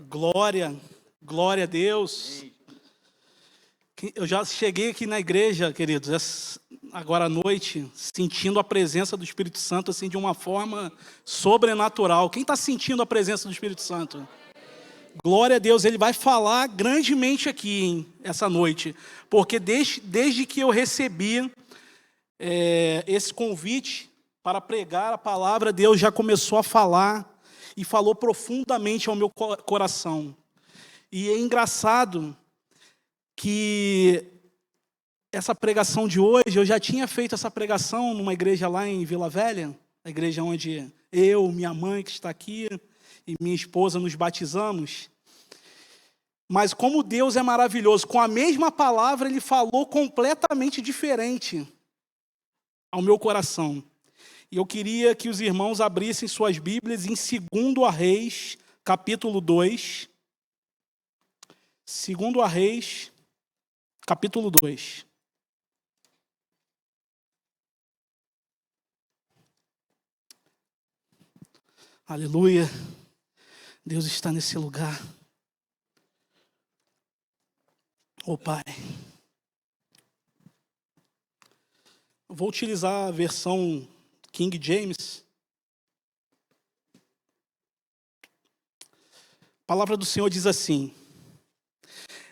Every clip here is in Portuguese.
Glória, glória a Deus. Eu já cheguei aqui na igreja, queridos, agora à noite, sentindo a presença do Espírito Santo assim de uma forma sobrenatural. Quem está sentindo a presença do Espírito Santo? Glória a Deus, ele vai falar grandemente aqui, essa noite, porque desde que eu recebi esse convite para pregar a palavra, Deus já começou a falar e falou profundamente ao meu coração. E é engraçado que essa pregação de hoje, eu já tinha feito essa pregação numa igreja lá em Vila Velha, a igreja onde eu, minha mãe que está aqui e minha esposa nos batizamos. Mas como Deus é maravilhoso, com a mesma palavra ele falou completamente diferente ao meu coração. E eu queria que os irmãos abrissem suas Bíblias em 2 Reis, capítulo 2. 2 Reis, capítulo 2. Aleluia. Deus está nesse lugar. Oh, Pai. Vou utilizar a versão King James. A palavra do Senhor diz assim: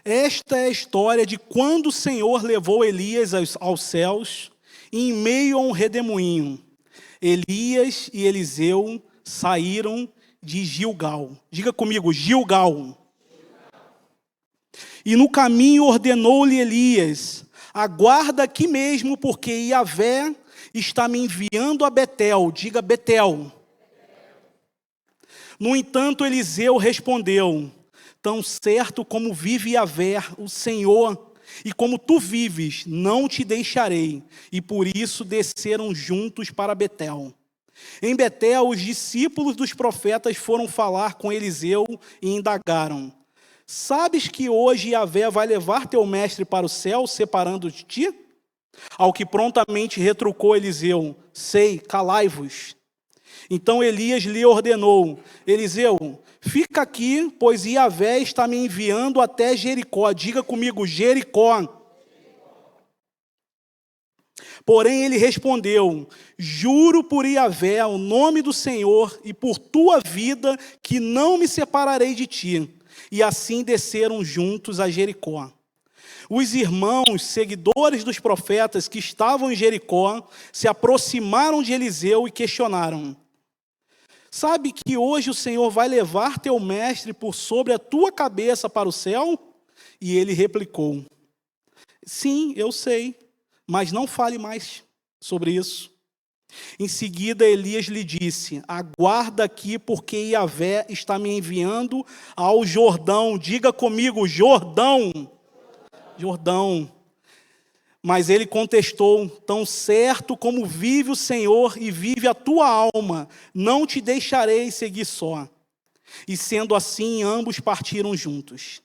esta é a história de quando o Senhor levou Elias aos céus, em meio a um redemoinho. Elias e Eliseu saíram de Gilgal. Diga comigo, Gilgal. E no caminho ordenou-lhe Elias: aguarda aqui mesmo, porque Yahvé está me enviando a Betel. Diga Betel. No entanto, Eliseu respondeu: tão certo como vive Yahvé, o Senhor, e como tu vives, não te deixarei. E por isso desceram juntos para Betel. Em Betel, os discípulos dos profetas foram falar com Eliseu e indagaram: sabes que hoje Yahvé vai levar teu mestre para o céu, separando de ti? Ao que prontamente retrucou Eliseu: sei, calai-vos. Então Elias lhe ordenou: Eliseu, fica aqui, pois Yahvé está me enviando até Jericó. Diga comigo, Jericó. Porém ele respondeu: juro por Yahvé, o nome do Senhor, e por tua vida, que não me separarei de ti. E assim desceram juntos a Jericó. Os irmãos, seguidores dos profetas que estavam em Jericó, se aproximaram de Eliseu e questionaram: sabe que hoje o Senhor vai levar teu mestre por sobre a tua cabeça para o céu? E ele replicou: sim, eu sei, mas não fale mais sobre isso. Em seguida, Elias lhe disse: aguarda aqui, porque Yahvé está me enviando ao Jordão. Diga comigo, Jordão. Jordão. Mas ele contestou: tão certo como vive o Senhor e vive a tua alma, não te deixarei seguir só. E sendo assim, ambos partiram juntos.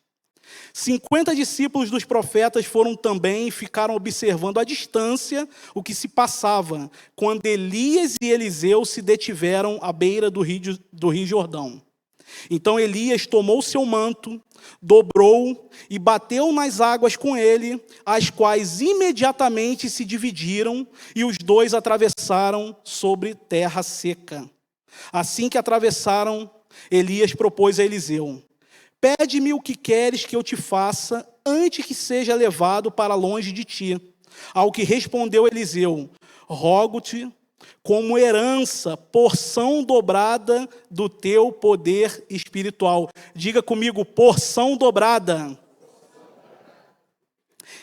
50 discípulos dos profetas foram também e ficaram observando à distância o que se passava, quando Elias e Eliseu se detiveram à beira do rio Jordão. Então Elias tomou seu manto, dobrou e bateu nas águas com ele, as quais imediatamente se dividiram, e os dois atravessaram sobre terra seca. Assim que atravessaram, Elias propôs a Eliseu: pede-me o que queres que eu te faça, antes que seja levado para longe de ti. Ao que respondeu Eliseu: rogo-te, como herança, porção dobrada do teu poder espiritual. Diga comigo, porção dobrada.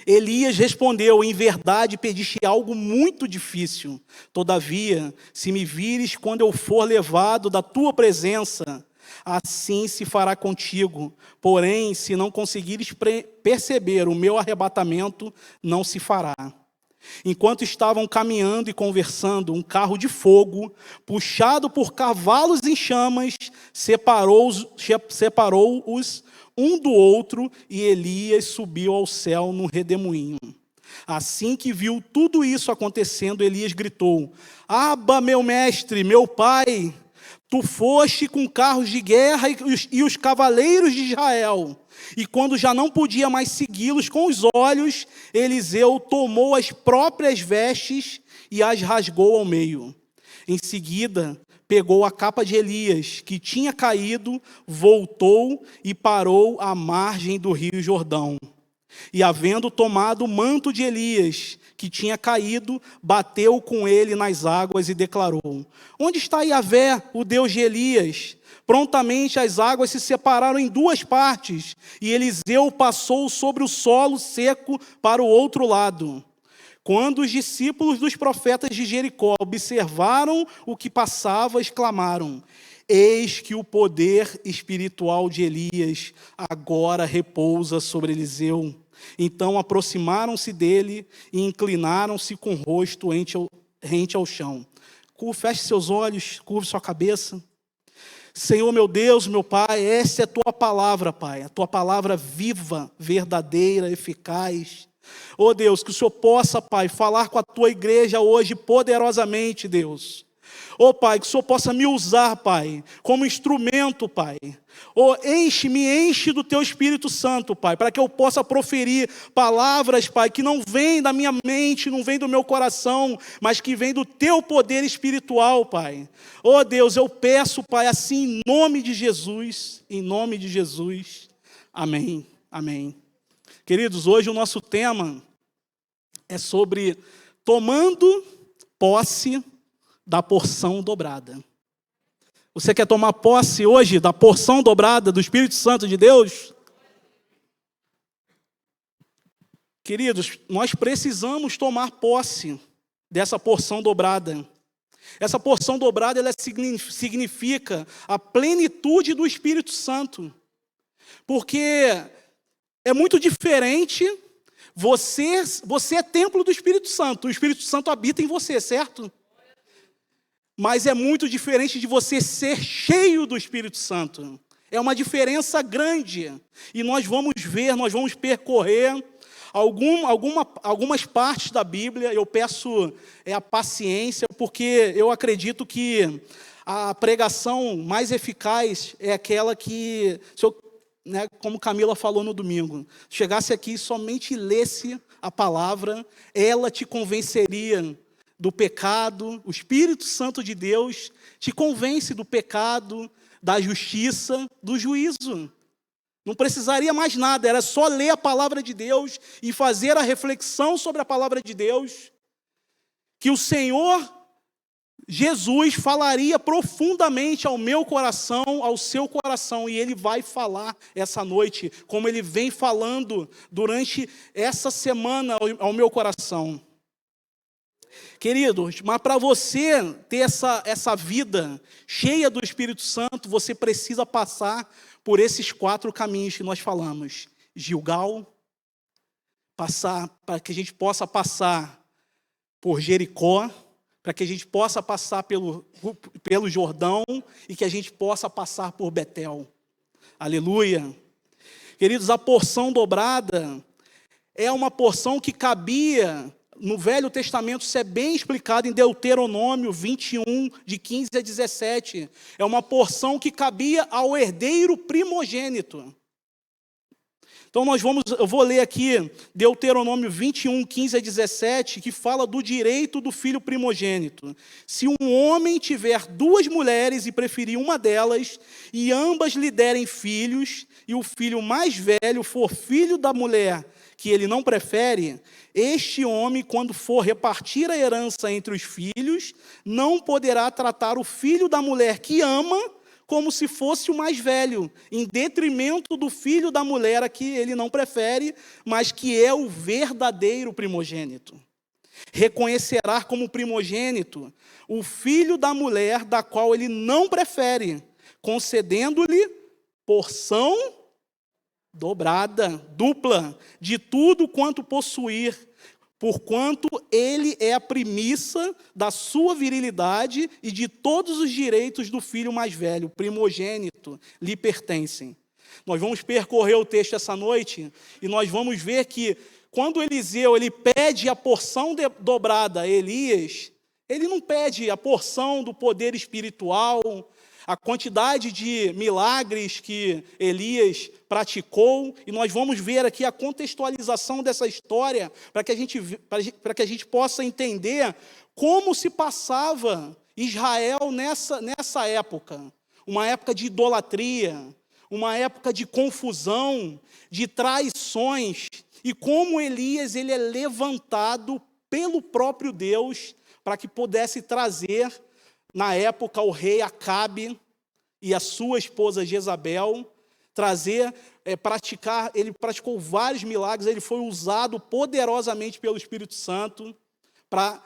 Elias respondeu: em verdade pediste algo muito difícil. Todavia, se me vires quando eu for levado da tua presença, assim se fará contigo. Porém, se não conseguires perceber o meu arrebatamento, não se fará. Enquanto estavam caminhando e conversando, um carro de fogo, puxado por cavalos em chamas, separou-os um do outro, e Elias subiu ao céu num redemoinho. Assim que viu tudo isso acontecendo, Elias gritou: Abba, meu mestre, meu pai, Tu foste com carros de guerra e os cavaleiros de Israel. E quando já não podia mais segui-los com os olhos, Eliseu tomou as próprias vestes e as rasgou ao meio. Em seguida, pegou a capa de Elias, que tinha caído, voltou e parou à margem do rio Jordão. E havendo tomado o manto de Elias, que tinha caído, bateu com ele nas águas e declarou: Onde está Yahvé, o Deus de Elias? Prontamente as águas se separaram em duas partes, e Eliseu passou sobre o solo seco para o outro lado. Quando os discípulos dos profetas de Jericó observaram o que passava, exclamaram: Eis que o poder espiritual de Elias agora repousa sobre Eliseu. Então aproximaram-se dele e inclinaram-se com o rosto rente ao chão. Feche seus olhos, curve sua cabeça. Senhor, meu Deus, meu Pai, essa é a Tua palavra, Pai. A Tua palavra viva, verdadeira, eficaz. Oh Deus, que o Senhor possa, Pai, falar com a Tua igreja hoje poderosamente, Deus. Oh Pai, que o Senhor possa me usar, Pai, como instrumento, Pai. Oh, me enche do Teu Espírito Santo, Pai, para que eu possa proferir palavras, Pai, que não vêm da minha mente, não vêm do meu coração, mas que vêm do Teu poder espiritual, Pai. Oh Deus, eu peço, Pai, assim em nome de Jesus, amém, amém. Queridos, hoje o nosso tema é sobre tomando posse da porção dobrada. Você quer tomar posse hoje da porção dobrada do Espírito Santo de Deus? Queridos, nós precisamos tomar posse dessa porção dobrada. Essa porção dobrada, ela significa a plenitude do Espírito Santo. Porque é muito diferente, você é templo do Espírito Santo, o Espírito Santo habita em você, certo? Mas é muito diferente de você ser cheio do Espírito Santo. É uma diferença grande. E nós vamos percorrer algumas partes da Bíblia. Eu peço a paciência, porque eu acredito que a pregação mais eficaz é aquela que, como Camila falou no domingo, chegasse aqui e somente lesse a palavra, ela te convenceria do pecado. O Espírito Santo de Deus te convence do pecado, da justiça, do juízo. Não precisaria mais nada, era só ler a palavra de Deus e fazer a reflexão sobre a palavra de Deus, que o Senhor Jesus falaria profundamente ao meu coração, ao seu coração, e Ele vai falar essa noite, como Ele vem falando durante essa semana ao meu coração. Queridos, mas para você ter essa vida cheia do Espírito Santo, você precisa passar por esses 4 caminhos que nós falamos. Gilgal, para que a gente possa passar por Jericó, para que a gente possa passar pelo Jordão e que a gente possa passar por Betel. Aleluia. Queridos, a porção dobrada é uma porção que cabia no Velho Testamento. Isso é bem explicado em Deuteronômio 21, de 15 a 17. É uma porção que cabia ao herdeiro primogênito. Então eu vou ler aqui Deuteronômio 21, 15 a 17, que fala do direito do filho primogênito. Se um homem tiver 2 mulheres e preferir uma delas, e ambas lhe derem filhos, e o filho mais velho for filho da mulher que ele não prefere, este homem, quando for repartir a herança entre os filhos, não poderá tratar o filho da mulher que ama como se fosse o mais velho, em detrimento do filho da mulher a que ele não prefere, mas que é o verdadeiro primogênito. Reconhecerá como primogênito o filho da mulher da qual ele não prefere, concedendo-lhe porção dobrada, dupla, de tudo quanto possuir, porquanto ele é a primícia da sua virilidade e de todos os direitos do filho mais velho, o primogênito, lhe pertencem. Nós vamos percorrer o texto essa noite e nós vamos ver que quando Eliseu ele pede a porção dobrada a Elias, ele não pede a porção do poder espiritual, a quantidade de milagres que Elias praticou, e nós vamos ver aqui a contextualização dessa história, para que a gente possa entender como se passava Israel nessa época. Uma época de idolatria, uma época de confusão, de traições, e como Elias ele é levantado pelo próprio Deus para que pudesse trazer, na época, o rei Acabe e a sua esposa Jezabel, ele praticou vários milagres, ele foi usado poderosamente pelo Espírito Santo para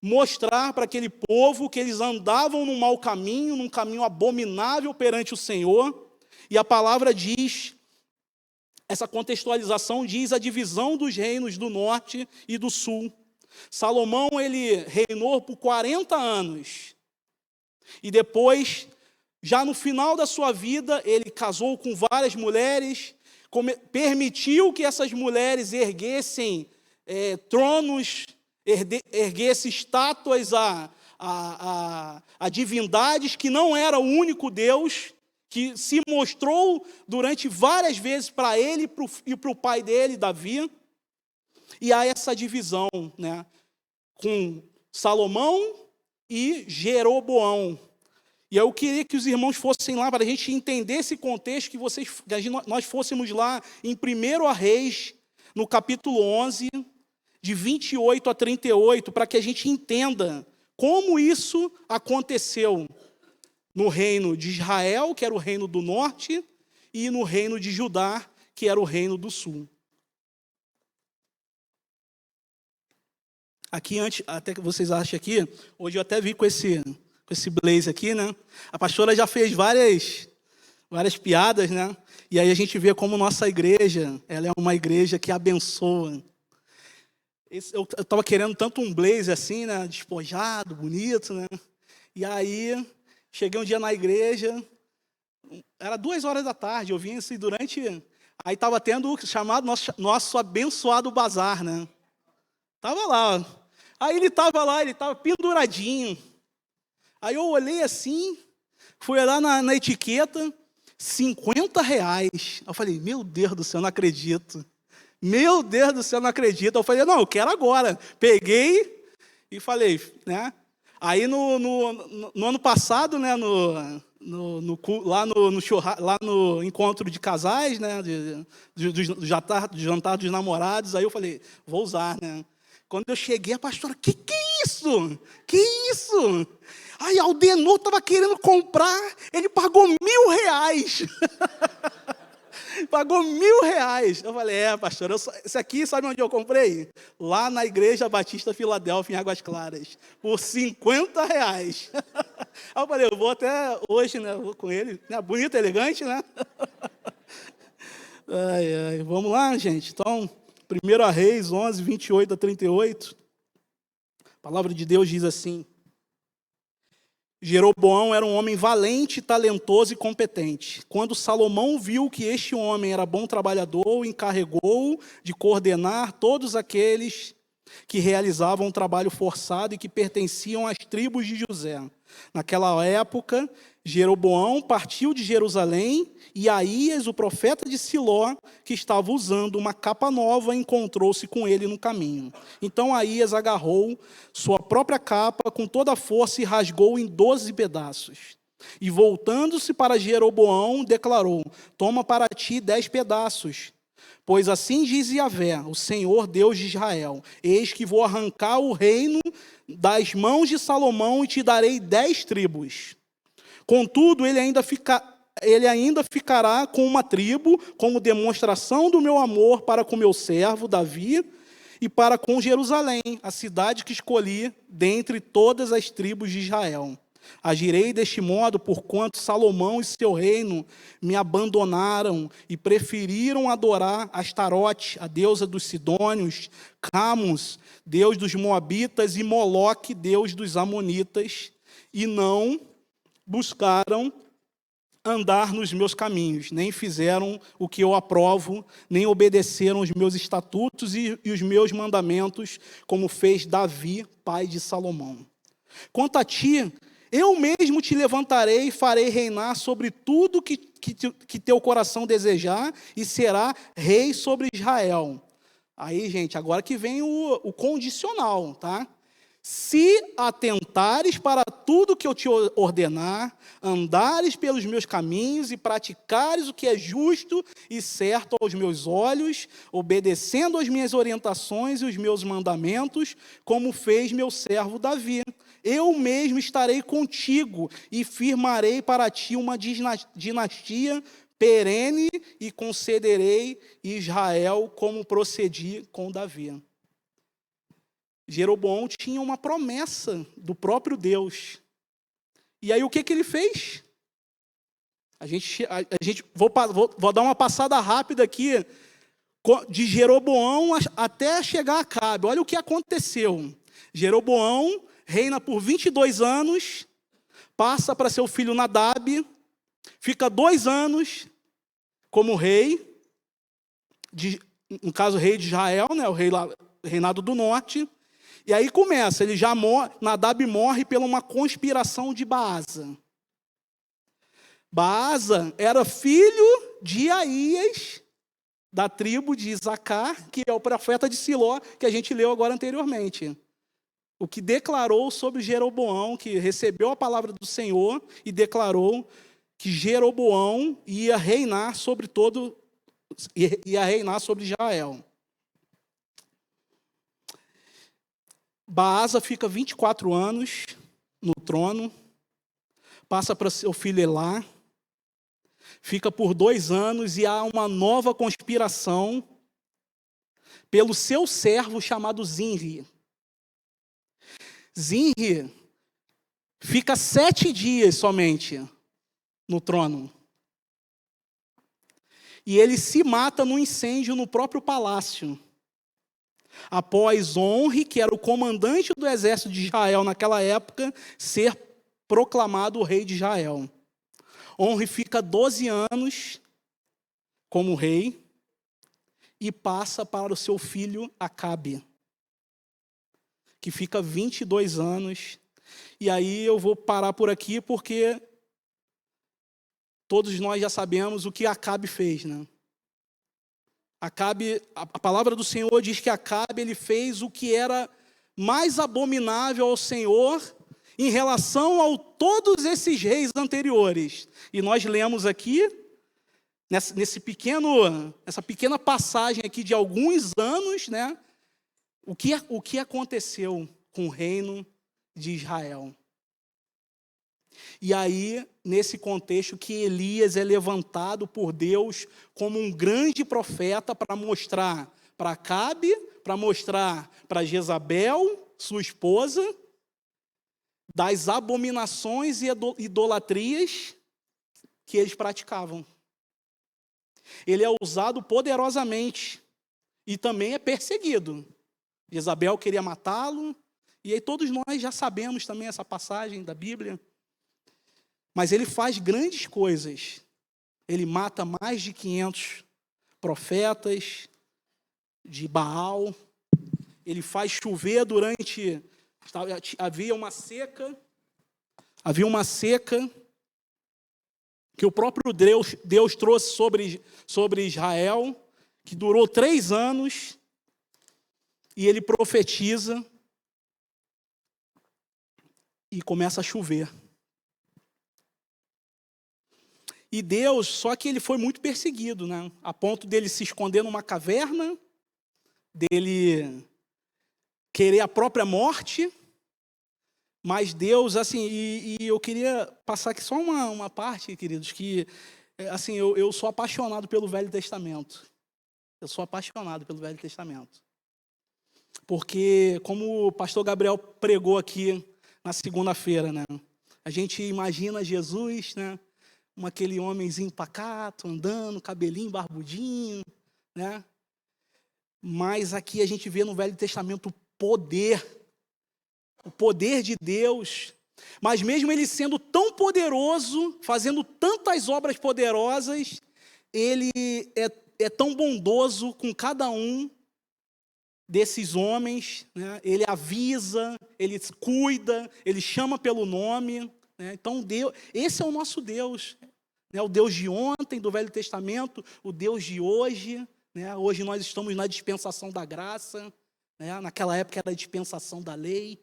mostrar para aquele povo que eles andavam num mau caminho, num caminho abominável perante o Senhor, e a palavra diz, essa contextualização diz a divisão dos reinos do norte e do sul. Salomão, ele reinou por 40 anos, e depois, já no final da sua vida, ele casou com várias mulheres, permitiu que essas mulheres erguessem tronos, erguessem estátuas a divindades, que não era o único Deus, que se mostrou durante várias vezes para ele e para o pai dele, Davi. E há essa divisão, né, com Salomão e Jeroboão. E eu queria que os irmãos fossem lá, para a gente entender esse contexto, que nós fôssemos lá em 1 Reis, no capítulo 11, de 28 a 38, para que a gente entenda como isso aconteceu no reino de Israel, que era o reino do norte, e no reino de Judá, que era o reino do sul. Aqui, até que vocês achem aqui, hoje eu até vi com esse blazer aqui, né? A pastora já fez várias piadas, né? E aí a gente vê como nossa igreja, ela é uma igreja que abençoa. Eu estava querendo tanto um blazer assim, né? Despojado, bonito, né? E aí, cheguei um dia na igreja, era 2 horas da tarde, eu vim assim aí estava tendo o chamado nosso abençoado bazar, né? Estava lá, ó. Aí ele estava penduradinho. Aí eu olhei assim, fui olhar na etiqueta, R$50. Eu falei, meu Deus do céu, não acredito. Meu Deus do céu, não acredito. Eu falei, não, eu quero agora. Peguei e falei, né? Aí no ano passado, né, lá no encontro de casais, né, do jantar dos namorados, aí eu falei, vou usar, né? Quando eu cheguei, a pastora, que é isso? Que isso? Aí Aldenor estava querendo comprar, ele pagou R$1.000. Pagou R$1.000. Eu falei, pastora, esse aqui, sabe onde eu comprei? Lá na Igreja Batista Filadélfia, em Águas Claras, por R$50. Aí eu falei, eu vou até hoje, né? Vou com ele, né? Bonito, elegante, né? Vamos lá, gente. Então, 1 Reis 11, 28 a 38. A palavra de Deus diz assim: Jeroboão era um homem valente, talentoso e competente. Quando Salomão viu que este homem era bom trabalhador, o encarregou de coordenar todos aqueles que realizavam um trabalho forçado e que pertenciam às tribos de José. Naquela época, Jeroboão partiu de Jerusalém e Aías, o profeta de Siló, que estava usando uma capa nova, encontrou-se com ele no caminho. Então Aías agarrou sua própria capa com toda a força e rasgou em 12 pedaços. E voltando-se para Jeroboão, declarou: toma para ti 10 pedaços. Pois assim diz Yahvé, o Senhor Deus de Israel: eis que vou arrancar o reino das mãos de Salomão e te darei 10 tribos. Contudo, ele ainda ficará com uma tribo, como demonstração do meu amor para com meu servo Davi e para com Jerusalém, a cidade que escolhi dentre todas as tribos de Israel. Agirei deste modo, porquanto Salomão e seu reino me abandonaram e preferiram adorar Astarote, a deusa dos Sidônios, Camus, deus dos Moabitas, e Moloque, deus dos Amonitas, e não buscaram andar nos meus caminhos, nem fizeram o que eu aprovo, nem obedeceram os meus estatutos e os meus mandamentos, como fez Davi, pai de Salomão. Quanto a ti, Eu mesmo te levantarei e farei reinar sobre tudo que teu coração desejar, e será rei sobre Israel. Aí, gente, agora que vem o condicional, tá? Se atentares para tudo que eu te ordenar, andares pelos meus caminhos e praticares o que é justo e certo aos meus olhos, obedecendo às minhas orientações e os meus mandamentos, como fez meu servo Davi, eu mesmo estarei contigo e firmarei para ti uma dinastia perene e concederei Israel como procedi com Davi. Jeroboão tinha uma promessa do próprio Deus. E aí o que ele fez? Vou dar uma passada rápida aqui de Jeroboão até chegar a Acabe. Olha o que aconteceu. Jeroboão reina por 22 anos, passa para seu filho Nadab, fica 2 anos como rei, no caso rei de Israel, né, o reinado do norte. E aí começa, Nadab morre pela uma conspiração de Baasa. Baasa era filho de Aías, da tribo de Isacar, que é o profeta de Siló, que a gente leu agora anteriormente. O que declarou sobre Jeroboão, que recebeu a palavra do Senhor e declarou que Jeroboão ia reinar sobre Israel. Baasa fica 24 anos no trono, passa para seu filho Elá, fica por 2 anos e há uma nova conspiração pelo seu servo chamado Zinri. Zinri fica 7 dias somente no trono. E ele se mata num incêndio no próprio palácio. Após Onri, que era o comandante do exército de Israel naquela época, ser proclamado o rei de Israel. Onri fica 12 anos como rei e passa para o seu filho Acabe, que fica 22 anos. E aí eu vou parar por aqui porque todos nós já sabemos o que Acabe fez, né? Acabe, a palavra do Senhor diz que Acabe ele fez o que era mais abominável ao Senhor em relação a todos esses reis anteriores. E nós lemos aqui, nessa pequena passagem aqui de alguns anos, né, o que aconteceu com o reino de Israel. E aí, nesse contexto, que Elias é levantado por Deus como um grande profeta para mostrar para Acabe, para mostrar para Jezabel, sua esposa, das abominações e idolatrias que eles praticavam. Ele é usado poderosamente e também é perseguido. Jezabel queria matá-lo, e aí todos nós já sabemos também essa passagem da Bíblia. Mas ele faz grandes coisas. Ele mata mais de 500 profetas de Baal. Ele faz chover havia uma seca que o próprio Deus trouxe sobre Israel, que durou 3 anos, e ele profetiza e começa a chover. E Deus, só que ele foi muito perseguido, né? A ponto dele se esconder numa caverna, dele querer a própria morte. Mas Deus, assim, e eu queria passar aqui só uma parte, queridos, que, assim, eu sou apaixonado pelo Velho Testamento. Eu sou apaixonado pelo Velho Testamento. Porque, como o pastor Gabriel pregou aqui na segunda-feira, né? A gente imagina Jesus, né? Aquele homenzinho pacato, andando, cabelinho barbudinho, né? Mas aqui a gente vê no Velho Testamento o poder de Deus. Mas mesmo ele sendo tão poderoso, fazendo tantas obras poderosas, ele é tão bondoso com cada um desses homens, né? Ele avisa, ele cuida, ele chama pelo nome. né? Então, Deus, esse é o nosso Deus, né? O Deus de ontem, do Velho Testamento, o Deus de hoje, né? Hoje nós estamos na dispensação da graça, né? Naquela época era a dispensação da lei.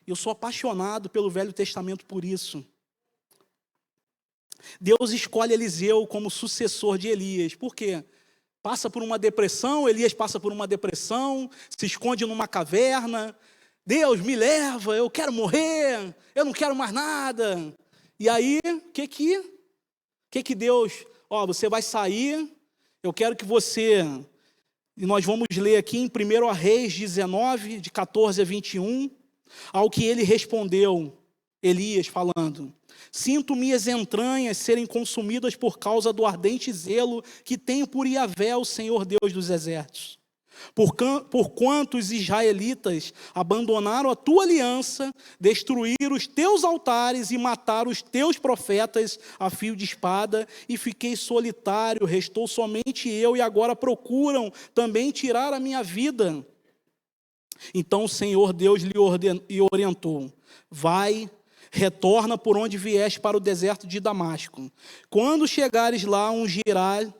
Eu sou apaixonado pelo Velho Testamento por isso. Deus escolhe Eliseu como sucessor de Elias. Por quê? Passa por uma depressão, Elias passa por uma depressão, se esconde numa caverna. Deus, me leva, eu quero morrer, eu não quero mais nada. E aí, o que Deus... você vai sair, eu quero que você... E nós vamos ler aqui em 1 Reis 19, de 14 a 21, ao que ele respondeu, Elias falando: sinto minhas entranhas serem consumidas por causa do ardente zelo que tenho por Iavé, o Senhor Deus dos exércitos. Porquanto os israelitas abandonaram a tua aliança, destruíram os teus altares e mataram os teus profetas a fio de espada, e fiquei solitário, restou somente eu, e agora procuram também tirar a minha vida. Então o Senhor Deus lhe orientou: vai, retorna por onde vieste para o deserto de Damasco. Quando chegares lá, ungirás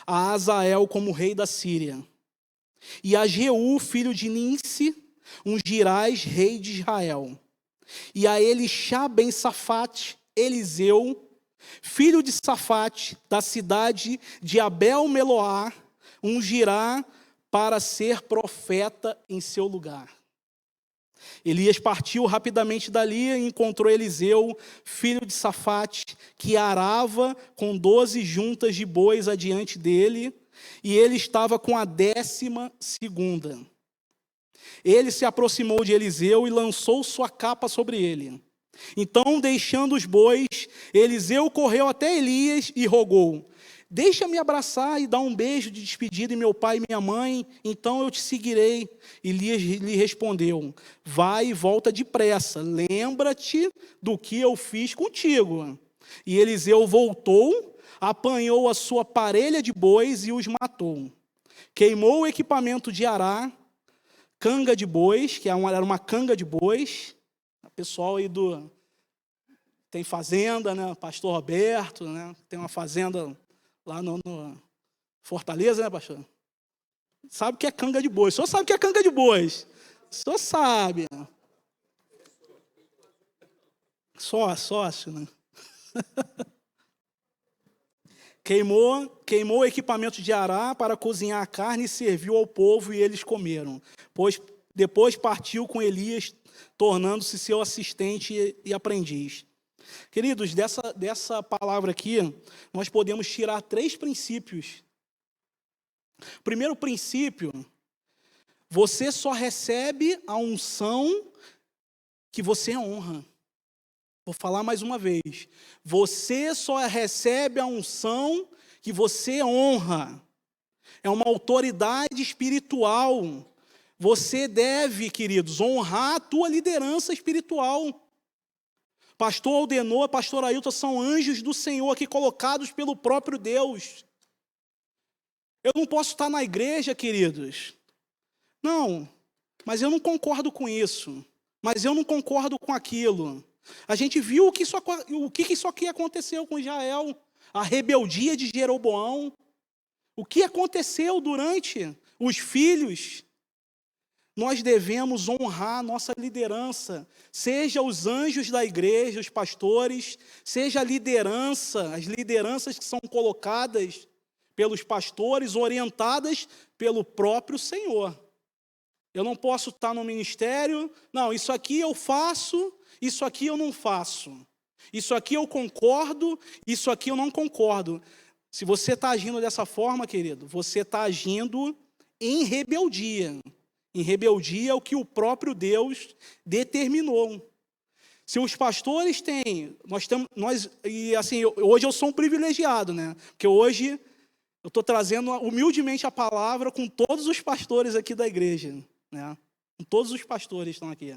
a Azael como rei da Síria. E a Jeú, filho de Ninsi, ungirás rei de Israel. E a Elixá ben Safate, Eliseu, filho de Safate, da cidade de Abel-Meloá, ungirá para ser profeta em seu lugar. Elias partiu rapidamente dali e encontrou Eliseu, filho de Safate, que arava com 12 juntas de bois adiante dele, e ele estava com a 12ª. Ele se aproximou de Eliseu e lançou sua capa sobre ele. Então, deixando os bois, Eliseu correu até Elias e rogou: deixa-me abraçar e dar um beijo de despedida em meu pai e minha mãe, então eu te seguirei. Elias lhe respondeu: vai e volta depressa, lembra-te do que eu fiz contigo. E Eliseu voltou, apanhou a sua parelha de bois e os matou. Queimou o equipamento de arar, canga de bois, que era uma canga de bois. O pessoal aí tem fazenda, né? Pastor Roberto, né? Tem uma fazenda lá no Fortaleza, né, pastor? Sabe o que é canga de bois? O senhor sabe o que é canga de bois? O senhor sabe. Sócio, né? Queimou o equipamento de arar para cozinhar a carne e serviu ao povo, e eles comeram. Depois partiu com Elias, tornando-se seu assistente e aprendiz. Queridos, dessa palavra aqui, nós podemos tirar 3 princípios. Primeiro princípio: você só recebe a unção que você honra. Vou falar mais uma vez. Você só recebe a unção que você honra. É uma autoridade espiritual. Você deve, queridos, honrar a tua liderança espiritual. Pastor Aldenor, pastor Ailton são anjos do Senhor aqui colocados pelo próprio Deus. Eu não posso estar na igreja, queridos. Não, mas eu não concordo com isso. Mas eu não concordo com aquilo. A gente viu o que isso aqui aconteceu com Israel. A rebeldia de Jeroboão. O que aconteceu durante os filhos. Nós devemos honrar a nossa liderança, seja os anjos da igreja, os pastores, seja a liderança, as lideranças que são colocadas pelos pastores, orientadas pelo próprio Senhor. Eu não posso estar no ministério, não, isso aqui eu faço, isso aqui eu não faço. Isso aqui eu concordo, isso aqui eu não concordo. Se você está agindo dessa forma, querido, você está agindo em rebeldia. Em rebeldia ao que o próprio Deus determinou. Se os pastores têm, hoje eu sou um privilegiado, né? Porque hoje eu estou trazendo humildemente a palavra com todos os pastores aqui da igreja, né? Com todos os pastores estão aqui,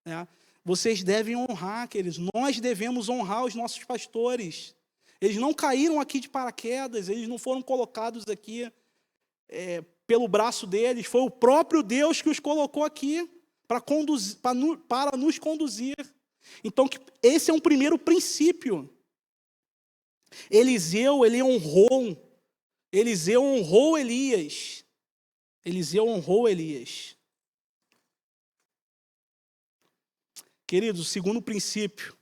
né? Vocês devem honrar, queridos. Nós devemos honrar os nossos pastores. Eles não caíram aqui de paraquedas, eles não foram colocados aqui pelo braço deles, foi o próprio Deus que os colocou aqui para nos conduzir. Então, esse é um primeiro princípio. Eliseu honrou Elias. Eliseu honrou Elias. Queridos, o segundo princípio.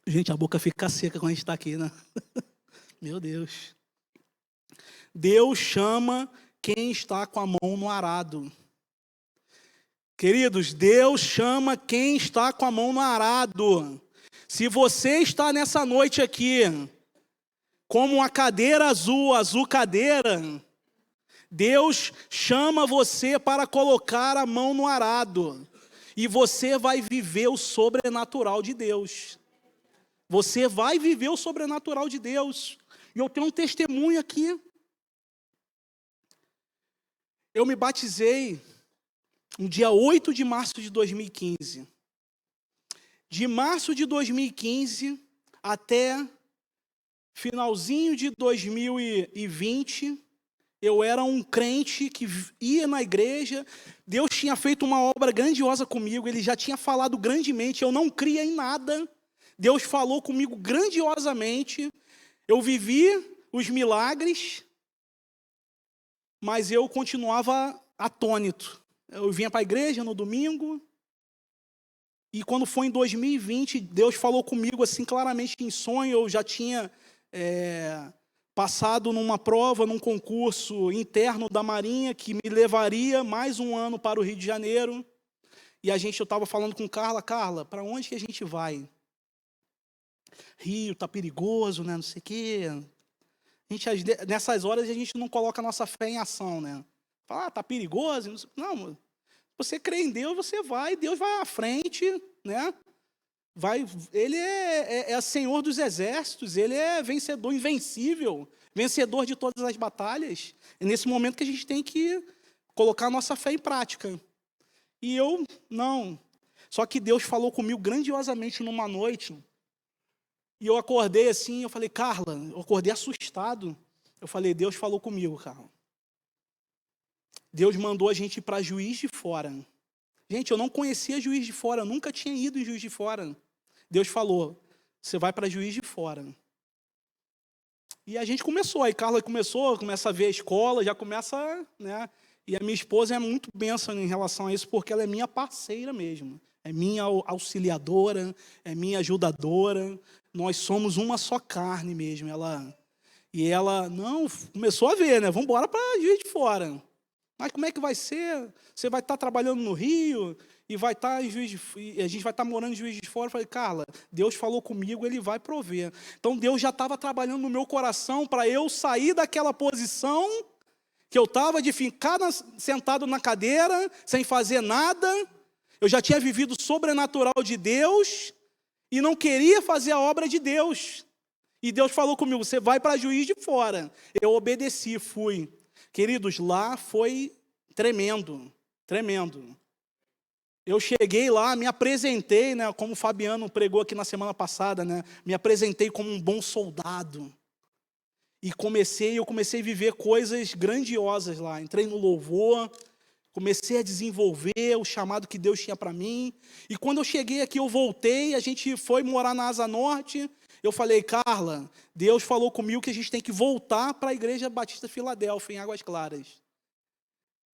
Gente, a boca fica seca quando a gente está aqui, né? Meu Deus. Deus chama quem está com a mão no arado. Queridos, Deus chama quem está com a mão no arado. Se você está nessa noite aqui, como uma cadeira azul cadeira, Deus chama você para colocar a mão no arado. E você vai viver o sobrenatural de Deus. Você vai viver o sobrenatural de Deus. E eu tenho um testemunho aqui. Eu me batizei no dia 8 de março de 2015. De março de 2015 até finalzinho de 2020, eu era um crente que ia na igreja. Deus tinha feito uma obra grandiosa comigo, Ele já tinha falado grandemente, eu não cria em nada. Deus falou comigo grandiosamente, eu vivi os milagres, mas eu continuava atônito. Eu vinha para a igreja no domingo, e quando foi em 2020, Deus falou comigo assim claramente em sonho. Eu já tinha passado numa prova, num concurso interno da Marinha, que me levaria mais um ano para o Rio de Janeiro. E eu estava falando com Carla, para onde que a gente vai? Rio, tá perigoso, né? Não sei o quê. Nessas horas a gente não coloca a nossa fé em ação, né? Fala, tá perigoso? Não, você crê em Deus, você vai, Deus vai à frente, né? Ele é Senhor dos exércitos, Ele é vencedor, invencível, vencedor de todas as batalhas. É nesse momento que a gente tem que colocar a nossa fé em prática. E eu, não. Só que Deus falou comigo grandiosamente numa noite, e eu acordei assim, eu falei, Carla, eu acordei assustado. Eu falei, Deus falou comigo, Carla. Deus mandou a gente ir para Juiz de Fora. Gente, eu não conhecia Juiz de Fora, eu nunca tinha ido em Juiz de Fora. Deus falou, você vai para Juiz de Fora. E a gente começou, aí Carla começa a ver a escola, já começa, né? E a minha esposa é muito bênção em relação a isso, porque ela é minha parceira mesmo. É minha auxiliadora, é minha ajudadora. Nós somos uma só carne mesmo. Ela começou a ver, né? Vamos embora para Juiz de Fora. Mas como é que vai ser? Você vai estar trabalhando no Rio e vai estar em a gente vai estar morando em Juiz de Fora. Eu falei, Carla, Deus falou comigo, Ele vai prover. Então Deus já estava trabalhando no meu coração para eu sair daquela posição que eu estava de ficar sentado na cadeira, sem fazer nada. Eu já tinha vivido o sobrenatural de Deus e não queria fazer a obra de Deus. E Deus falou comigo, você vai para Juiz de Fora. Eu obedeci, fui. Queridos, lá foi tremendo, tremendo. Eu cheguei lá, me apresentei, né, como o Fabiano pregou aqui na semana passada, né, me apresentei como um bom soldado. E eu comecei a viver coisas grandiosas lá. Entrei no louvor, comecei a desenvolver o chamado que Deus tinha para mim. E quando eu cheguei aqui, eu voltei, a gente foi morar na Asa Norte. Eu falei, Carla, Deus falou comigo que a gente tem que voltar para a Igreja Batista Filadélfia, em Águas Claras.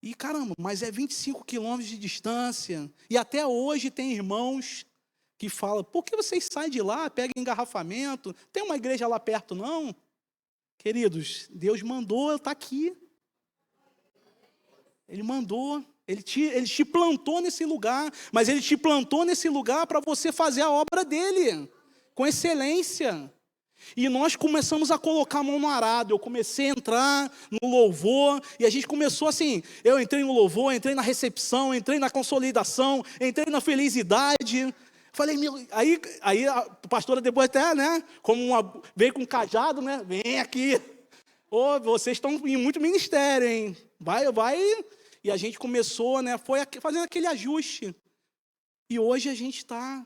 E caramba, mas é 25 quilômetros de distância. E até hoje tem irmãos que falam, por que vocês saem de lá, pegam engarrafamento? Tem uma igreja lá perto, não? Queridos, Deus mandou eu estar aqui. Ele mandou. Ele te plantou nesse lugar, mas Ele te plantou nesse lugar para você fazer a obra dEle, com excelência. E nós começamos a colocar a mão no arado. Eu comecei a entrar no louvor, e a gente começou assim, eu entrei no louvor, entrei na recepção, entrei na consolidação, entrei na felicidade. Falei, aí a pastora depois até, né, veio com um cajado, né, vem aqui. Vocês estão em muito ministério, hein? Vai. E a gente começou, né, foi fazendo aquele ajuste. E hoje a gente está,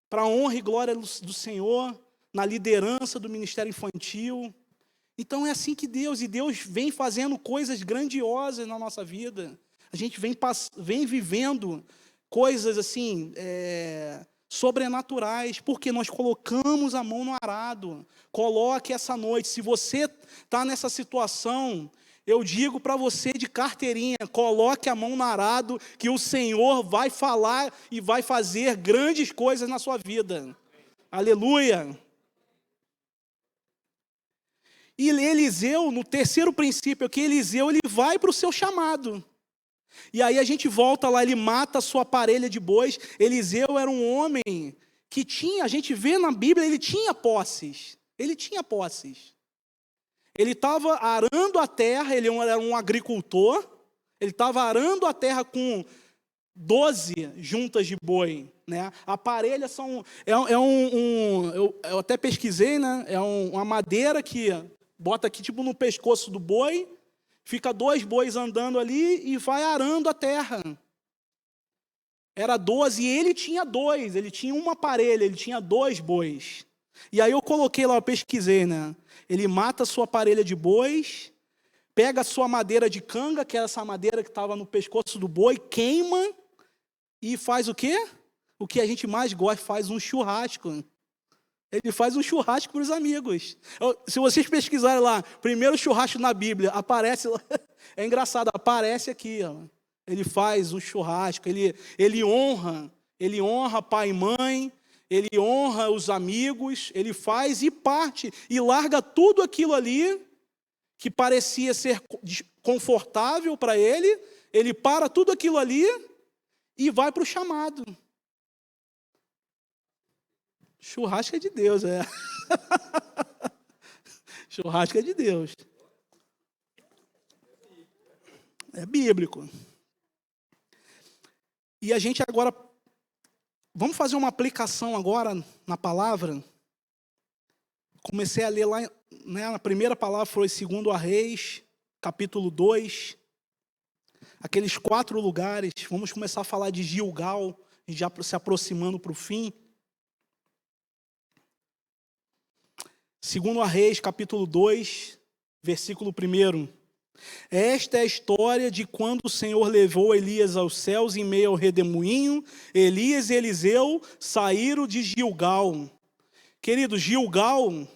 para a honra e glória do Senhor, na liderança do ministério infantil. Então é assim que Deus vem fazendo coisas grandiosas na nossa vida. A gente vem vivendo coisas assim, sobrenaturais, porque nós colocamos a mão no arado. Coloque essa noite, se você está nessa situação, eu digo para você de carteirinha, coloque a mão no arado, que o Senhor vai falar e vai fazer grandes coisas na sua vida. Aleluia! E Eliseu, no terceiro princípio aqui, Eliseu, ele vai para o seu chamado. E aí a gente volta lá, ele mata a sua parelha de bois. Eliseu era um homem que tinha, a gente vê na Bíblia, ele tinha posses. Ele tinha posses. Ele estava arando a terra, ele era um agricultor. Ele estava arando a terra com 12 juntas de boi, né? A parelha eu até pesquisei, né? É uma madeira que bota aqui tipo no pescoço do boi, fica 2 bois andando ali e vai arando a terra. Era 12 e ele tinha 2, ele tinha uma parelha, ele tinha 2 bois. E aí eu coloquei lá, eu pesquisei, né? Ele mata a sua parelha de bois, pega a sua madeira de canga, que era essa madeira que estava no pescoço do boi, queima e faz o quê? O que a gente mais gosta, faz um churrasco. Ele faz um churrasco para os amigos. Se vocês pesquisarem lá, primeiro churrasco na Bíblia, aparece lá, é engraçado, aparece aqui, ó. Ele faz um churrasco, ele honra pai e mãe, ele honra os amigos, ele faz e parte, e larga tudo aquilo ali, que parecia ser confortável para ele para tudo aquilo ali, e vai para o chamado. Churrasco é de Deus, é. Churrasco é de Deus. É bíblico. E a gente agora, vamos fazer uma aplicação agora na palavra. Comecei a ler lá, né, a primeira palavra foi 2 Reis, capítulo 2. Aqueles 4 lugares, vamos começar a falar de Gilgal, já se aproximando para o fim. 2 Reis, capítulo 2, versículo 1. Esta é a história de quando o Senhor levou Elias aos céus em meio ao redemoinho. Elias e Eliseu saíram de Gilgal. Querido, Gilgal,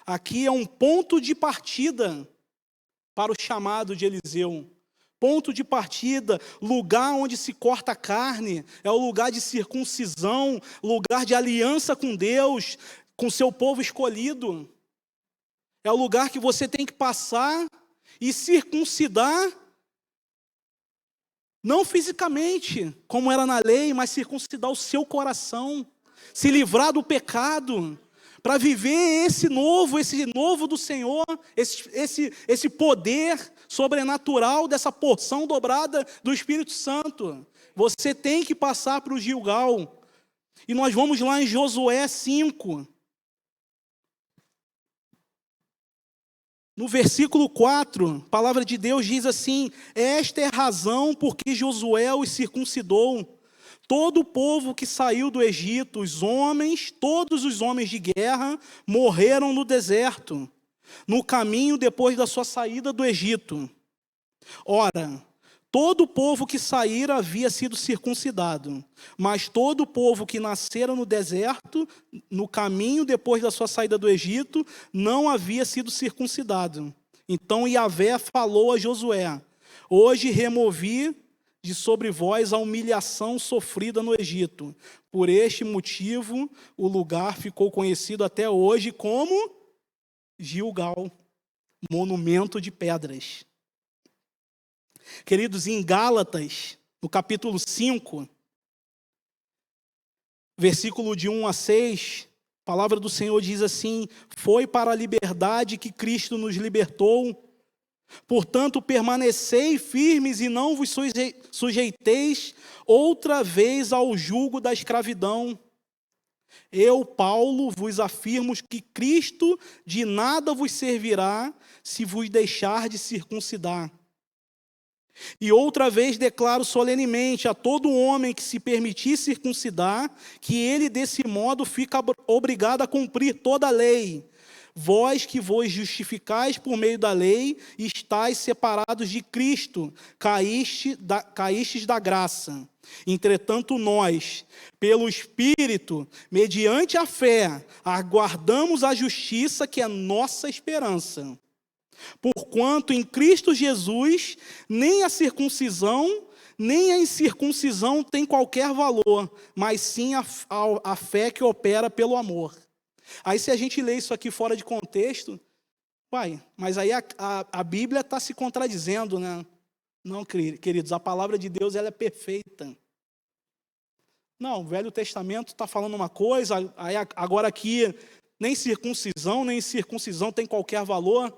aqui é um ponto de partida para o chamado de Eliseu. Ponto de partida, lugar onde se corta a carne, é o lugar de circuncisão, lugar de aliança com Deus, com seu povo escolhido. É o lugar que você tem que passar e circuncidar, não fisicamente, como era na lei, mas circuncidar o seu coração, se livrar do pecado, para viver esse novo do Senhor, esse poder sobrenatural dessa porção dobrada do Espírito Santo. Você tem que passar para o Gilgal. E nós vamos lá em Josué 5. No versículo 4, a palavra de Deus diz assim: esta é a razão por que Josué os circuncidou. Todo o povo que saiu do Egito, todos os homens de guerra, morreram no deserto, no caminho depois da sua saída do Egito. Ora, todo o povo que saíra havia sido circuncidado, mas todo o povo que nascera no deserto, no caminho depois da sua saída do Egito, não havia sido circuncidado. Então Yahvé falou a Josué: hoje removi de sobre vós a humilhação sofrida no Egito. Por este motivo, o lugar ficou conhecido até hoje como Gilgal, monumento de pedras. Queridos, em Gálatas, no capítulo 5, versículo de 1 a 6, a palavra do Senhor diz assim: foi para a liberdade que Cristo nos libertou. Portanto, permanecei firmes e não vos sujeiteis outra vez ao jugo da escravidão. Eu, Paulo, vos afirmo que Cristo de nada vos servirá se vos deixar de circuncidar. E outra vez declaro solenemente a todo homem que se permitir circuncidar, que ele desse modo fica obrigado a cumprir toda a lei. Vós que vos justificais por meio da lei, estáis separados de Cristo, caístes da graça. Entretanto nós, pelo Espírito, mediante a fé, aguardamos a justiça que é nossa esperança. Porquanto em Cristo Jesus, nem a circuncisão, nem a incircuncisão tem qualquer valor, mas sim a fé que opera pelo amor. Aí se a gente lê isso aqui fora de contexto, mas aí a Bíblia está se contradizendo, né? Não, queridos, a palavra de Deus ela é perfeita. Não, o Velho Testamento está falando uma coisa, aí agora aqui nem circuncisão, nem incircuncisão tem qualquer valor.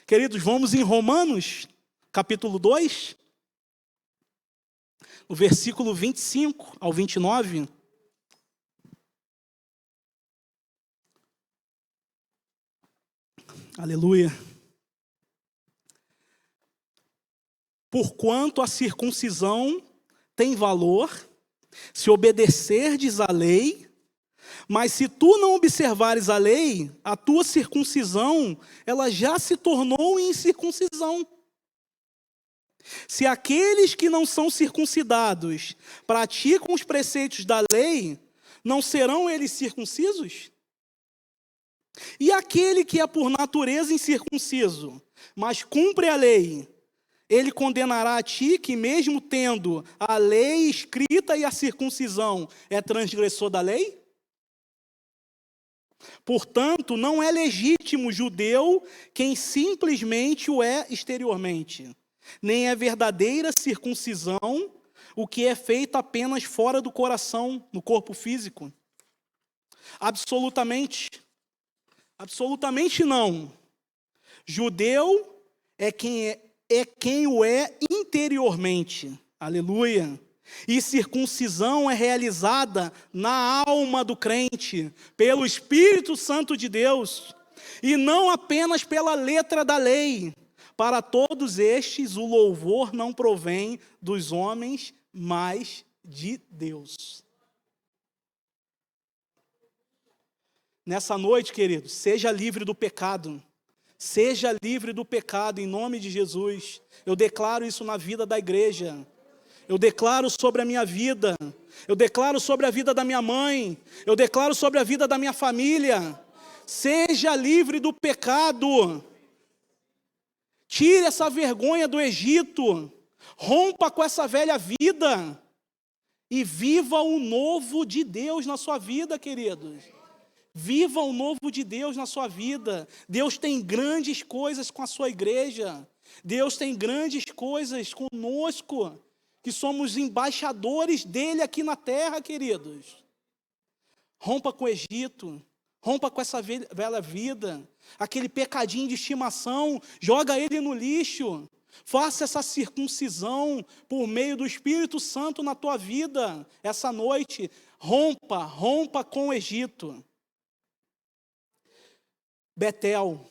Queridos, vamos em Romanos, capítulo 2, no versículo 25 ao 29. Aleluia. Porquanto a circuncisão tem valor, se obedecerdes à lei, mas se tu não observares a lei, a tua circuncisão, ela já se tornou incircuncisão. Se aqueles que não são circuncidados praticam os preceitos da lei, não serão eles circuncisos? E aquele que é por natureza incircunciso, mas cumpre a lei, ele condenará a ti que mesmo tendo a lei escrita e a circuncisão, é transgressor da lei? Portanto, não é legítimo judeu quem simplesmente o é exteriormente, nem é verdadeira circuncisão o que é feito apenas fora do coração, no corpo físico. Absolutamente não. Judeu é quem o é interiormente. Aleluia. E circuncisão é realizada na alma do crente, pelo Espírito Santo de Deus, e não apenas pela letra da lei. Para todos estes, o louvor não provém dos homens, mas de Deus. Nessa noite, queridos, seja livre do pecado. Seja livre do pecado em nome de Jesus. Eu declaro isso na vida da igreja. Eu declaro sobre a minha vida. Eu declaro sobre a vida da minha mãe. Eu declaro sobre a vida da minha família. Seja livre do pecado. Tire essa vergonha do Egito. Rompa com essa velha vida. E viva o novo de Deus na sua vida, queridos. Viva o novo de Deus na sua vida. Deus tem grandes coisas com a sua igreja. Deus tem grandes coisas conosco, que somos embaixadores dele aqui na terra, queridos. Rompa com o Egito. Rompa com essa velha vida. Aquele pecadinho de estimação, joga ele no lixo. Faça essa circuncisão por meio do Espírito Santo na tua vida. Essa noite, rompa com o Egito. Betel,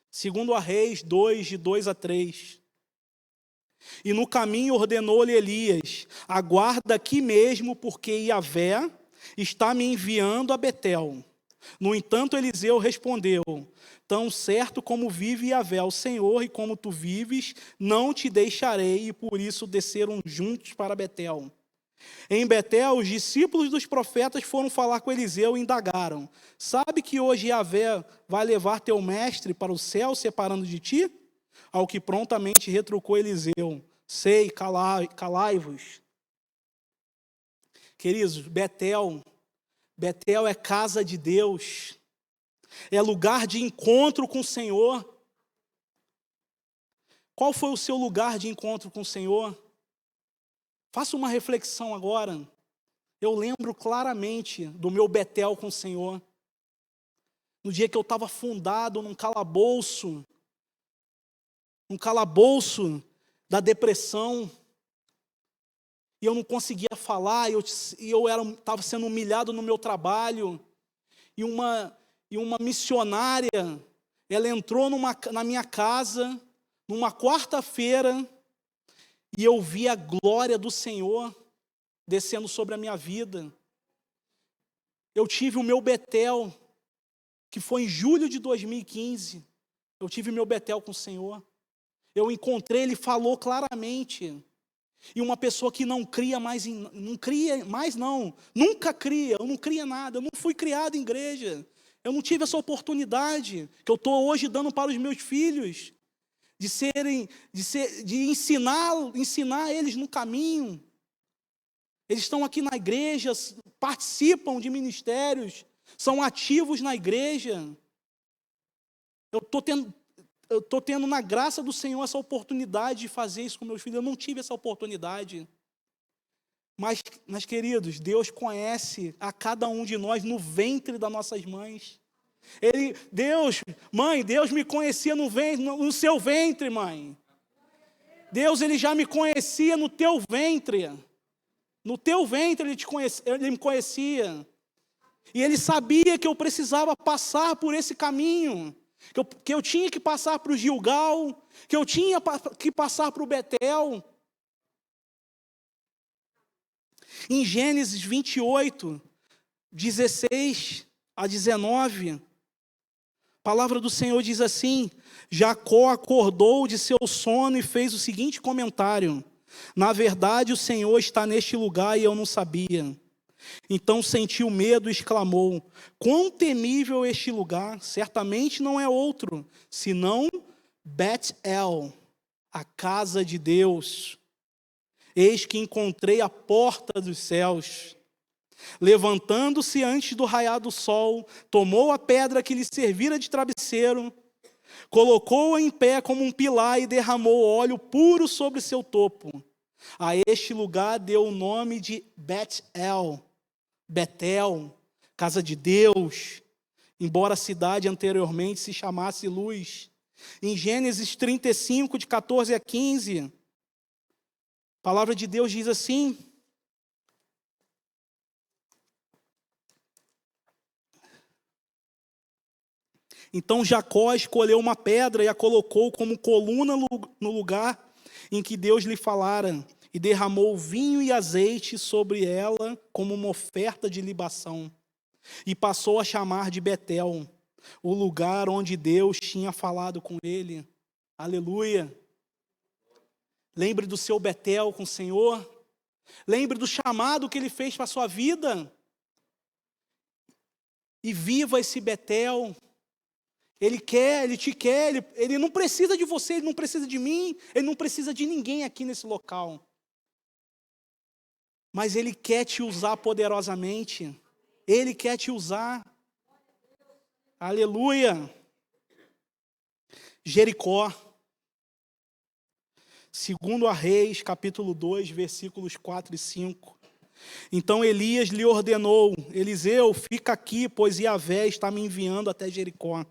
segundo a Reis 2, de 2 a 3. E no caminho ordenou-lhe Elias: aguarda aqui mesmo, porque Yahvé está me enviando a Betel. No entanto, Eliseu respondeu: tão certo como vive Yahvé, o Senhor, e como tu vives, não te deixarei. E por isso desceram juntos para Betel. Em Betel, os discípulos dos profetas foram falar com Eliseu e indagaram: sabe que hoje Yahvé vai levar teu mestre para o céu, separando de ti? Ao que prontamente retrucou Eliseu: sei, calai-vos. Queridos, Betel é casa de Deus, é lugar de encontro com o Senhor. Qual foi o seu lugar de encontro com o Senhor? Faça uma reflexão agora. Eu lembro claramente do meu Betel com o Senhor. No dia que eu estava afundado num calabouço da depressão, e eu não conseguia falar, e eu estava sendo humilhado no meu trabalho, e uma missionária, ela entrou na minha casa, numa quarta-feira, e eu vi a glória do Senhor descendo sobre a minha vida. Eu tive o meu Betel, que foi em julho de 2015, eu tive meu Betel com o Senhor. Eu encontrei, Ele falou claramente. E uma pessoa que não cria mais, nunca cria, eu não cria nada, eu não fui criado em igreja. Eu não tive essa oportunidade que eu estou hoje dando para os meus filhos, de ensinar eles no caminho. Eles estão aqui na igreja, participam de ministérios, são ativos na igreja. Eu estou tendo na graça do Senhor essa oportunidade de fazer isso com meus filhos. Eu não tive essa oportunidade. Mas, queridos, Deus conhece a cada um de nós no ventre das nossas mães. Deus me conhecia no seu ventre, mãe. Deus, Ele já me conhecia no teu ventre. No teu ventre Ele me conhecia. E Ele sabia que eu precisava passar por esse caminho. Que eu tinha que passar para o Gilgal. Que eu tinha que passar para o Betel. Em Gênesis 28, 16 a 19, a palavra do Senhor diz assim: Jacó acordou de seu sono e fez o seguinte comentário: na verdade, o Senhor está neste lugar e eu não sabia. Então sentiu medo e exclamou: quão temível este lugar! Certamente não é outro, senão Bet-El, a casa de Deus. Eis que encontrei a porta dos céus. Levantando-se antes do raiar do sol, tomou a pedra que lhe servira de travesseiro, colocou-a em pé como um pilar e derramou óleo puro sobre seu topo. A este lugar deu o nome de Bet-El, Betel, casa de Deus, embora a cidade anteriormente se chamasse Luz. Em Gênesis 35, de 14 a 15, a palavra de Deus diz assim: então Jacó escolheu uma pedra e a colocou como coluna no lugar em que Deus lhe falara, e derramou vinho e azeite sobre ela como uma oferta de libação. E passou a chamar de Betel, o lugar onde Deus tinha falado com ele. Aleluia! Lembre do seu Betel com o Senhor. Lembre do chamado que Ele fez para a sua vida. E viva esse Betel. Ele te quer, Ele não precisa de você, Ele não precisa de mim, Ele não precisa de ninguém aqui nesse local. Mas Ele quer te usar poderosamente. Ele quer te usar. Aleluia. Jericó. Segundo a Reis, capítulo 2, versículos 4 e 5. Então Elias lhe ordenou: Eliseu, fica aqui, pois Yahvé está me enviando até Jericó.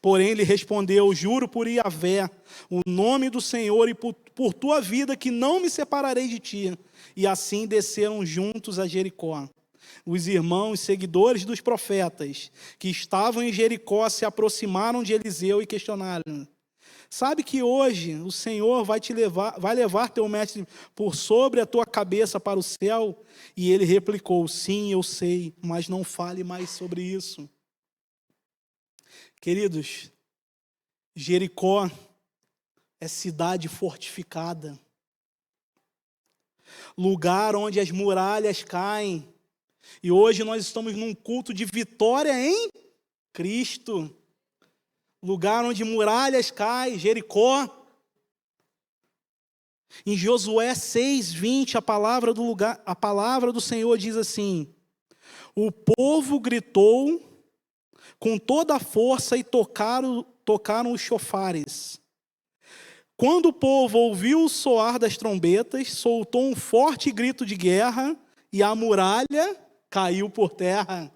Porém ele respondeu: juro por Yahvé, o nome do Senhor, e por tua vida, que não me separarei de ti. E assim desceram juntos a Jericó. Os irmãos seguidores dos profetas que estavam em Jericó se aproximaram de Eliseu e questionaram: sabe que hoje o Senhor vai levar teu mestre por sobre a tua cabeça para o céu? E ele replicou: sim, eu sei, mas não fale mais sobre isso. Queridos, Jericó é cidade fortificada, lugar onde as muralhas caem. E hoje nós estamos num culto de vitória em Cristo. Lugar onde muralhas caem, Jericó. Em Josué 6:20, a palavra do Senhor diz assim: o povo gritou com toda a força e tocaram os chofares. Quando o povo ouviu o soar das trombetas, soltou um forte grito de guerra e a muralha caiu por terra.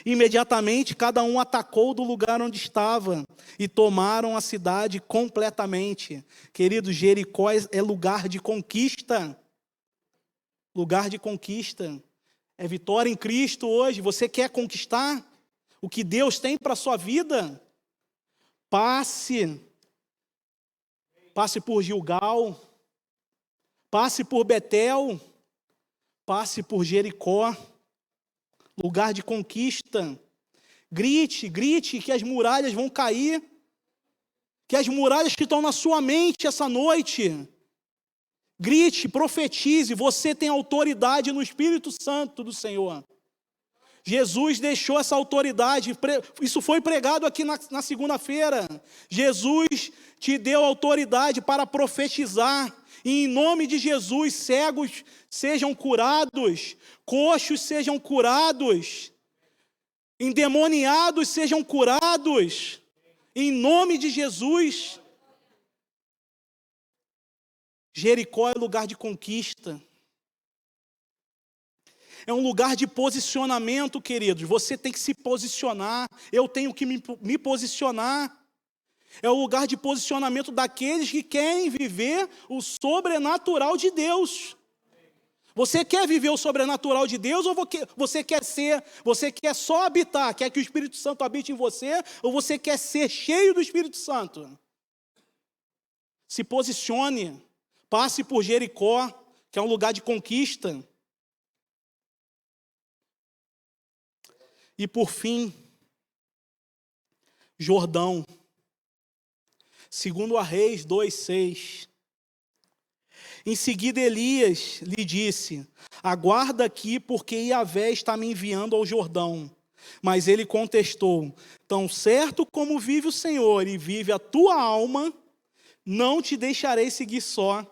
Imediatamente cada um atacou do lugar onde estava e tomaram a cidade completamente. Queridos, Jericó é lugar de conquista. Lugar de conquista. É vitória em Cristo hoje. Você quer conquistar o que Deus tem para a sua vida? Passe por Gilgal, passe por Betel, passe por Jericó. Lugar de conquista. Grite, grite que as muralhas vão cair. Que as muralhas que estão na sua mente essa noite. Grite, profetize, você tem autoridade no Espírito Santo do Senhor. Jesus deixou essa autoridade, isso foi pregado aqui na segunda-feira. Jesus te deu autoridade para profetizar, e em nome de Jesus, cegos sejam curados, coxos sejam curados, endemoniados sejam curados, em nome de Jesus. Jericó é lugar de conquista. É um lugar de posicionamento, queridos. Você tem que se posicionar. Eu tenho que me posicionar. É o lugar de posicionamento daqueles que querem viver o sobrenatural de Deus. Você quer viver o sobrenatural de Deus ou você quer só habitar, quer que o Espírito Santo habite em você, ou você quer ser cheio do Espírito Santo? Se posicione, passe por Jericó, que é um lugar de conquista. E por fim, Jordão. Segundo a Reis 2:6. Em seguida Elias lhe disse: aguarda aqui, porque Yahvé está me enviando ao Jordão. Mas ele contestou: tão certo como vive o Senhor e vive a tua alma, não te deixarei seguir só.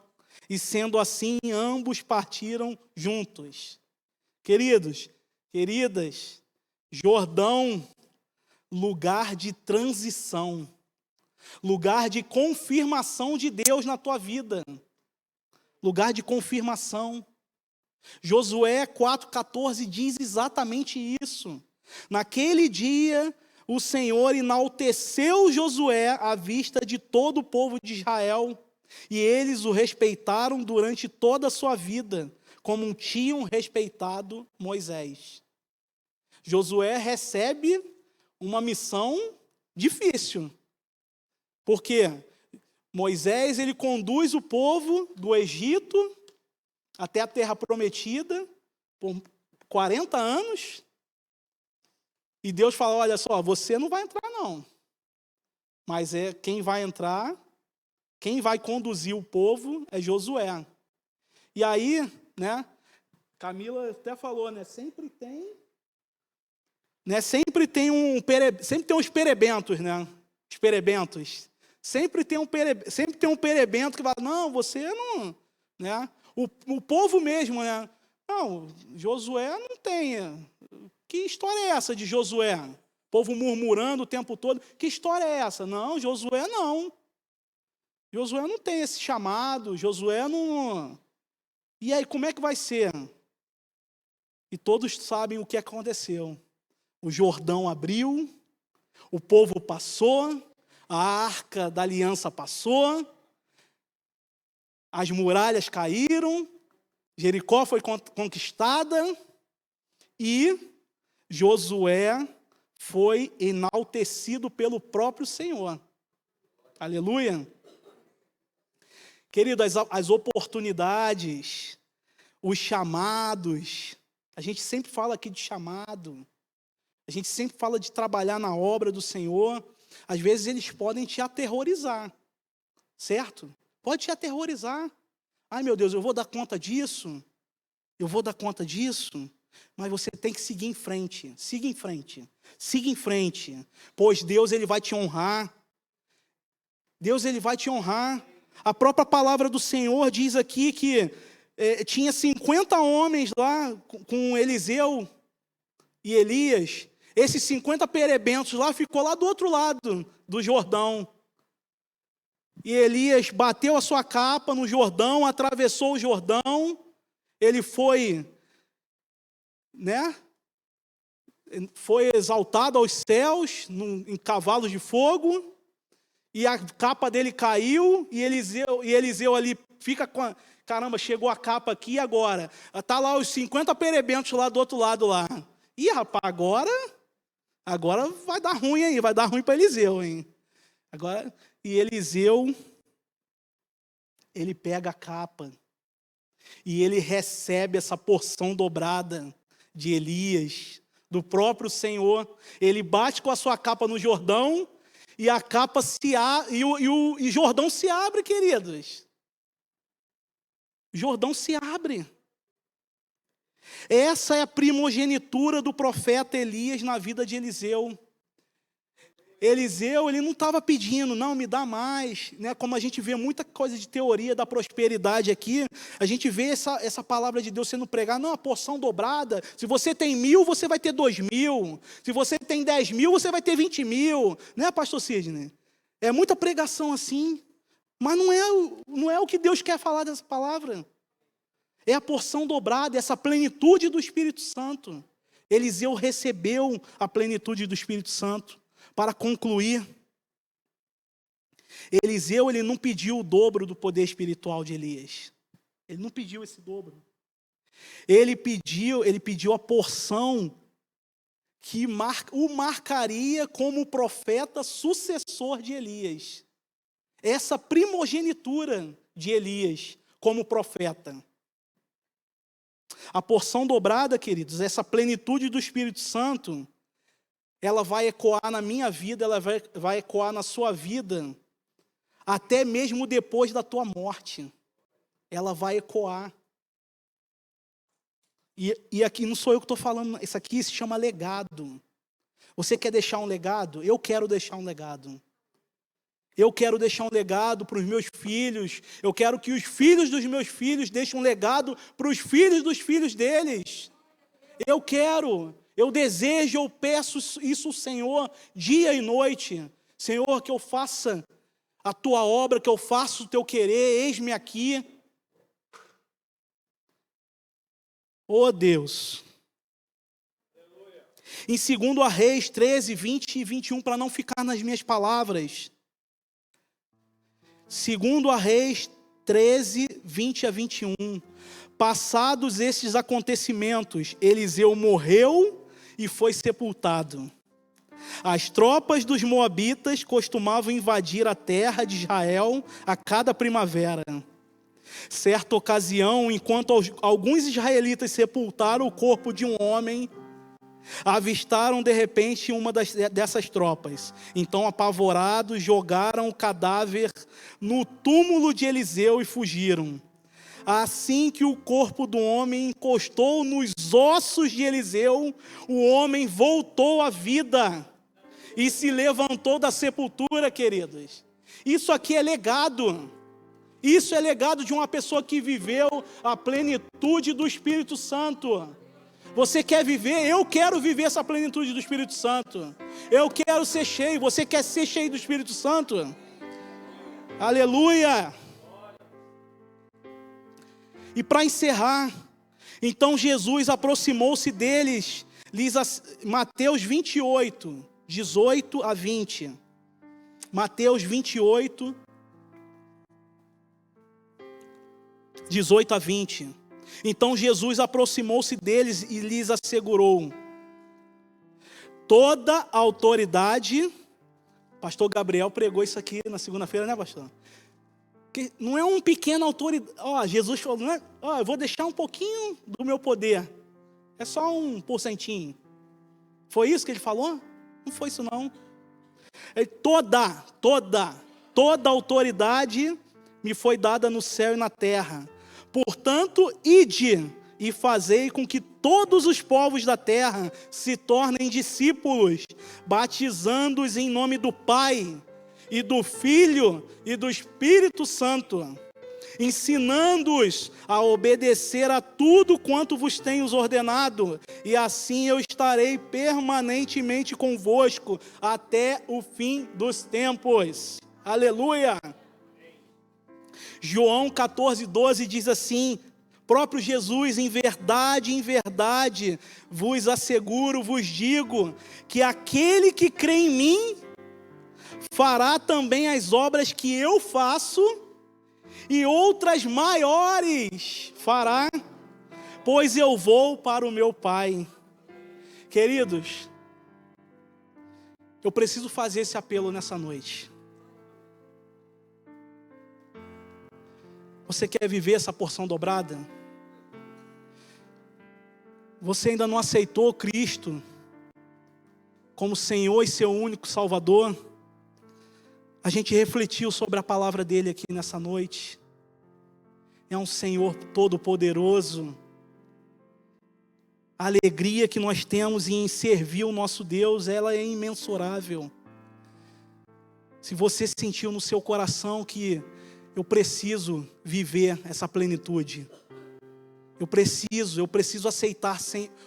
E sendo assim, ambos partiram juntos. Queridos, queridas, Jordão, lugar de transição, lugar de confirmação de Deus na tua vida, lugar de confirmação. Josué 4,14 diz exatamente isso. Naquele dia, o Senhor enalteceu Josué à vista de todo o povo de Israel, e eles o respeitaram durante toda a sua vida, como tinham respeitado Moisés. Josué recebe uma missão difícil, porque Moisés ele conduz o povo do Egito até a terra prometida por 40 anos, e Deus fala: olha só, você não vai entrar não, mas quem vai entrar, quem vai conduzir o povo é Josué. E aí, né, Camila até falou, né, sempre tem uns perebentos, né? Os perebentos. Sempre tem um perebento que fala: não, você não, né? O povo mesmo, né? Não, Josué não tem. Que história é essa de Josué? O povo murmurando o tempo todo. Que história é essa? Não, Josué não. Josué não tem esse chamado, Josué não. E aí, como é que vai ser? E todos sabem o que aconteceu. O Jordão abriu, o povo passou, a arca da aliança passou, as muralhas caíram, Jericó foi conquistada e Josué foi enaltecido pelo próprio Senhor. Aleluia! Querido, as oportunidades, os chamados, a gente sempre fala aqui de chamado, a gente sempre fala de trabalhar na obra do Senhor. Às vezes eles podem te aterrorizar, certo? Pode te aterrorizar. Ai, meu Deus, eu vou dar conta disso? Eu vou dar conta disso? Mas você tem que seguir em frente, siga em frente, siga em frente, pois Deus ele vai te honrar. Deus ele vai te honrar. A própria palavra do Senhor diz aqui que tinha 50 homens lá com Eliseu e Elias. Esses 50 perebentos lá ficou lá do outro lado do Jordão. E Elias bateu a sua capa no Jordão, atravessou o Jordão. Ele foi, né? Foi exaltado aos céus em cavalos de fogo. E a capa dele caiu, e Eliseu ali fica com a... Caramba, chegou a capa aqui agora. Está lá os 50 perebentos lá do outro lado lá. Ih, rapaz, agora vai dar ruim aí, vai dar ruim para Eliseu, hein? Agora, e Eliseu, ele pega a capa, e ele recebe essa porção dobrada de Elias, do próprio Senhor. Ele bate com a sua capa no Jordão e a capa e Jordão se abre, queridos. Jordão se abre. Essa é a primogenitura do profeta Elias na vida de Eliseu. Eliseu, ele não estava pedindo, não, me dá mais, né? Como a gente vê muita coisa de teoria da prosperidade aqui, a gente vê essa palavra de Deus sendo pregada, não, a porção dobrada, se você tem 1.000, você vai ter 2.000, se você tem 10.000, você vai ter 20.000, né, pastor Sidney? É muita pregação assim, mas não é o que Deus quer falar dessa palavra, é a porção dobrada, essa plenitude do Espírito Santo. Eliseu recebeu a plenitude do Espírito Santo. Para concluir, Eliseu, ele não pediu o dobro do poder espiritual de Elias. Ele não pediu esse dobro. Ele pediu a porção que o marcaria como profeta sucessor de Elias. Essa primogenitura de Elias como profeta. A porção dobrada, queridos, essa plenitude do Espírito Santo, ela vai ecoar na minha vida, ela vai ecoar na sua vida, até mesmo depois da tua morte. Ela vai ecoar. E aqui não sou eu que estou falando, isso aqui se chama legado. Você quer deixar um legado? Eu quero deixar um legado. Eu quero deixar um legado para os meus filhos. Eu quero que os filhos dos meus filhos deixem um legado para os filhos dos filhos deles. Eu desejo, eu peço isso, Senhor, dia e noite. Senhor, que eu faça a tua obra, que eu faça o teu querer, eis-me aqui. Oh Deus. Em 2 Reis 13, 20 e 21, para não ficar nas minhas palavras. 2 Reis 13, 20 a 21. Passados esses acontecimentos, Eliseu morreu e foi sepultado. As tropas dos moabitas costumavam invadir a terra de Israel a cada primavera. Certa ocasião, enquanto alguns israelitas sepultaram o corpo de um homem, avistaram de repente uma dessas tropas. Então, apavorados, jogaram o cadáver no túmulo de Eliseu e fugiram. Assim que o corpo do homem encostou nos ossos de Eliseu, o homem voltou à vida e se levantou da sepultura, queridos. Isso aqui é legado. Isso é legado de uma pessoa que viveu a plenitude do Espírito Santo. Você quer viver? Eu quero viver essa plenitude do Espírito Santo. Eu quero ser cheio. Você quer ser cheio do Espírito Santo? Aleluia! E para encerrar, então Jesus aproximou-se deles, Mateus 28, 18 a 20. Mateus 28, 18 a 20. Então Jesus aproximou-se deles e lhes assegurou: toda a autoridade, pastor Gabriel pregou isso aqui na segunda-feira, né, pastor? Que não é um pequeno autoridade. Jesus falou, não é, eu vou deixar um pouquinho do meu poder. É só 1%. Foi isso que ele falou? Não foi isso não. Toda autoridade me foi dada no céu e na terra. Portanto, ide e fazei com que todos os povos da terra se tornem discípulos, batizando-os em nome do Pai, e do Filho e do Espírito Santo, ensinando-os a obedecer a tudo quanto vos tenho ordenado, e assim eu estarei permanentemente convosco até o fim dos tempos. Aleluia! João 14, 12 diz assim, próprio Jesus, em verdade, vos asseguro, vos digo, que aquele que crê em mim, fará também as obras que eu faço, e outras maiores fará, pois eu vou para o meu Pai. Queridos, eu preciso fazer esse apelo nessa noite. Você quer viver essa porção dobrada? Você ainda não aceitou Cristo como Senhor e seu único Salvador, a gente refletiu sobre a palavra dele aqui nessa noite. É um Senhor todo-poderoso. A alegria que nós temos em servir o nosso Deus, ela é imensurável. Se você sentiu no seu coração que eu preciso viver essa plenitude, eu preciso aceitar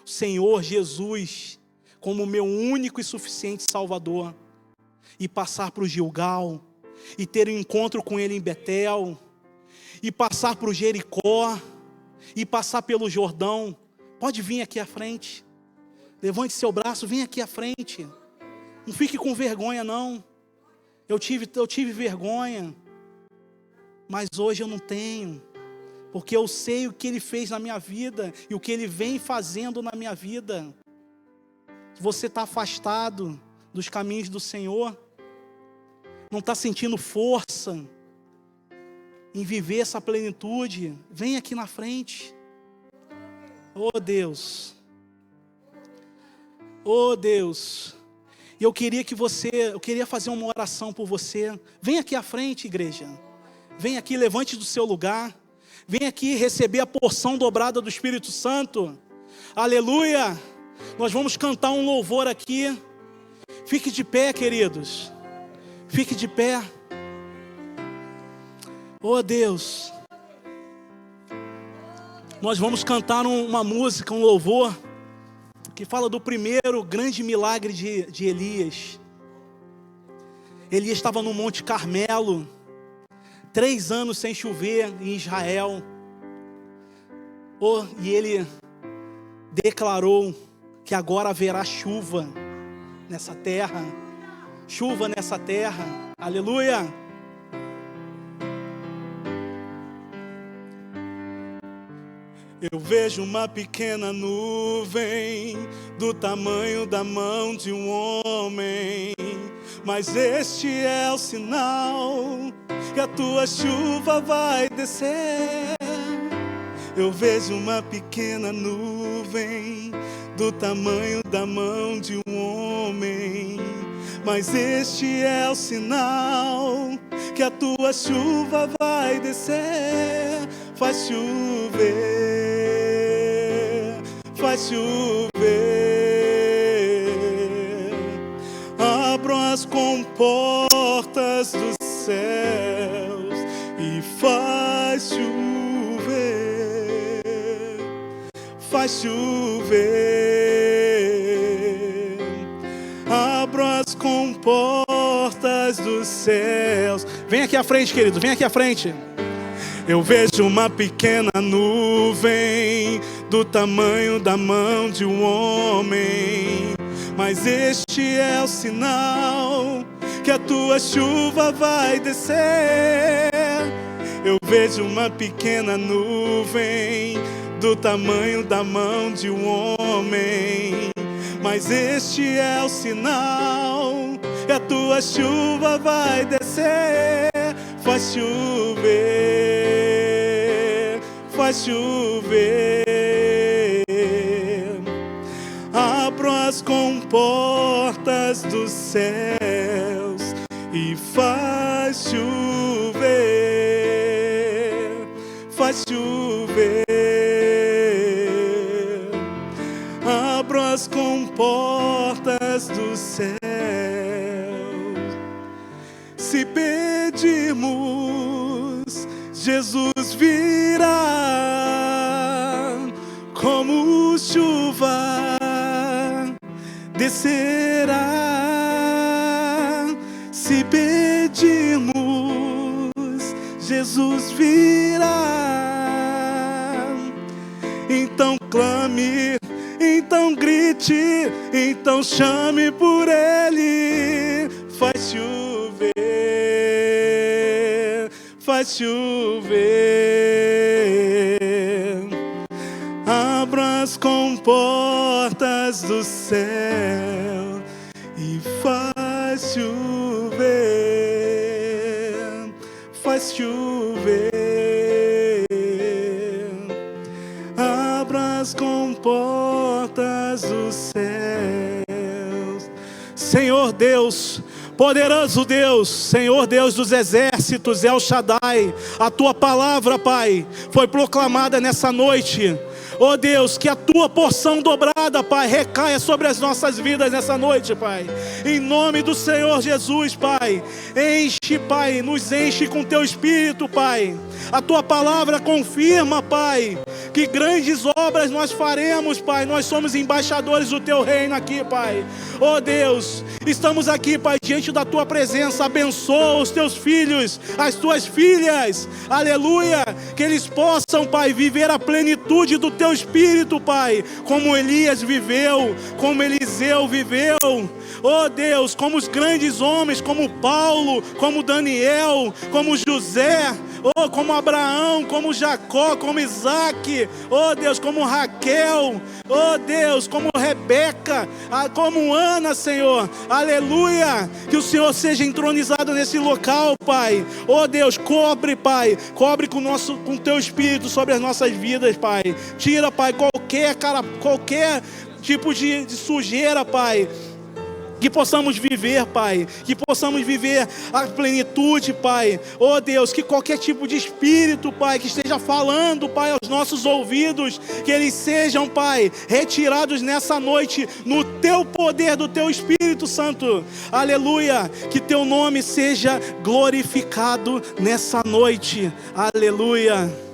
o Senhor Jesus como meu único e suficiente Salvador, e passar para o Gilgal, e ter um encontro com Ele em Betel, e passar para o Jericó, e passar pelo Jordão. Pode vir aqui à frente, levante seu braço, vem aqui à frente, não fique com vergonha não. Eu tive vergonha, mas hoje eu não tenho, porque eu sei o que Ele fez na minha vida, e o que Ele vem fazendo na minha vida. Se você está afastado dos caminhos do Senhor, não está sentindo força em viver essa plenitude, vem aqui na frente. Oh Deus, oh Deus, e eu queria fazer uma oração por você. Vem aqui à frente, igreja, vem aqui, levante do seu lugar, vem aqui receber a porção dobrada do Espírito Santo. Aleluia, nós vamos cantar um louvor aqui. Fique de pé, queridos, fique de pé. Oh Deus, nós vamos cantar uma música, um louvor, que fala do primeiro grande milagre de Elias. Elias estava no Monte Carmelo, 3 anos sem chover em Israel. E ele declarou que agora haverá chuva nessa terra. Chuva nessa terra. Aleluia. Eu vejo uma pequena nuvem do tamanho da mão de um homem, mas este é o sinal que a tua chuva vai descer. Eu vejo uma pequena nuvem do tamanho da mão de um homem, mas este é o sinal que a tua chuva vai descer. Faz chover, faz chover. Abram as comportas dos céus e faz chover, faz chover. Abram as comportas dos céus. Vem aqui à frente, querido, vem aqui à frente. Eu vejo uma pequena nuvem do tamanho da mão de um homem, mas este é o sinal que a tua chuva vai descer. Eu vejo uma pequena nuvem do tamanho da mão de um homem, mas este é o sinal que a tua chuva vai descer. Faz chover, faz chover. Abram as comportas dos céus e faz chover, faz chover. Abram as comportas dos céus. Se pedirmos, Jesus virá, como chuva descerá. Se pedirmos, Jesus virá. Então clame, então grite, então chame por Ele. Faz chover, faz chover. Abra as comportas do céu e faz chover, faz chover. Abra as comportas dos céus. Senhor Deus, poderoso Deus, Senhor Deus dos exércitos, El Shaddai, a tua palavra, Pai, foi proclamada nessa noite. Oh Deus, que a tua porção dobrada, Pai, recaia sobre as nossas vidas nessa noite, Pai. Em nome do Senhor Jesus, Pai. Enche, Pai, nos enche com teu Espírito, Pai. A tua palavra confirma, Pai, que grandes obras nós faremos, Pai. Nós somos embaixadores do teu reino aqui, Pai. Oh Deus, estamos aqui, Pai, diante da tua presença. Abençoa os teus filhos, as tuas filhas. Aleluia. Que eles possam, Pai, viver a plenitude do teu Espírito, Pai, como Elias viveu, como Eliseu viveu. Oh Deus, como os grandes homens, como Paulo, como Daniel, como José, oh, como Abraão, como Jacó, como Isaac, oh Deus, como Raquel, oh Deus, como Rebeca, como Ana, Senhor, aleluia. Que o Senhor seja entronizado nesse local, Pai. Oh Deus, cobre, Pai, cobre com teu Espírito sobre as nossas vidas, Pai. Tira, Pai, qualquer tipo de sujeira, Pai. Que possamos viver, Pai, que possamos viver a plenitude, Pai. Oh Deus, que qualquer tipo de espírito, Pai, que esteja falando, Pai, aos nossos ouvidos, que eles sejam, Pai, retirados nessa noite, no teu poder do teu Espírito Santo. Aleluia, que teu nome seja glorificado nessa noite. Aleluia.